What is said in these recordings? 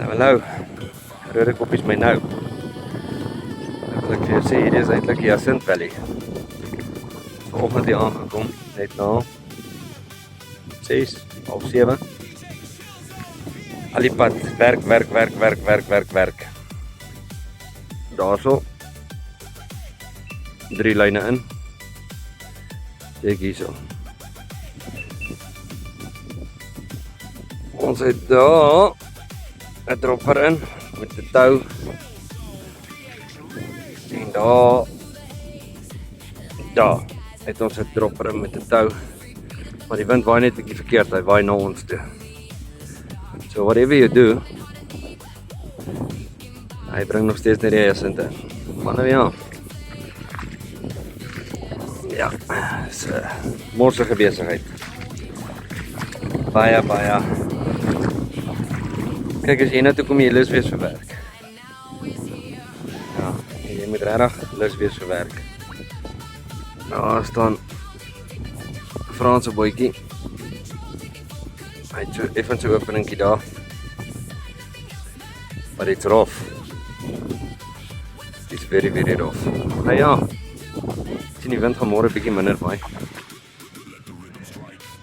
Hallo, rode koppies my nou. Ek wil vir jou sê, hier is eintlik Jacinth Valley. Vanoggend hier aangekom, net na 6, half 7. Al die pad, werk. Daarso 3 lyne in. Kyk hierso. Ons het daar 'n dropper in met 'n tou. En daar het ons 'n dropper in met 'n tou. Maar die wind waai net 'n bietjie verkeerd, hy waai na ons toe. So whatever you do, hy bring nog steeds net die Jacinth in. Maar nou ja. Ja, is 'n morsige besigheid. Baie. Kyk, as jy nou toe kom jy lus wees vir werk. Ja, jy moet regtig lus wees vir werk. Daar staan 'n Franse bootjie. Hy het so effens 'n openingkie daar. But it's rough. It's very rough. Nou ja, sien die wind gaan môre bietjie minder waai.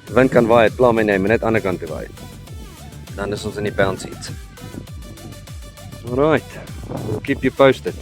Die wind kan waai, het pla my nie, maar net aan die ander kant toe waai. Dan is ons in die bounce seats. Alright, we'll keep you posted.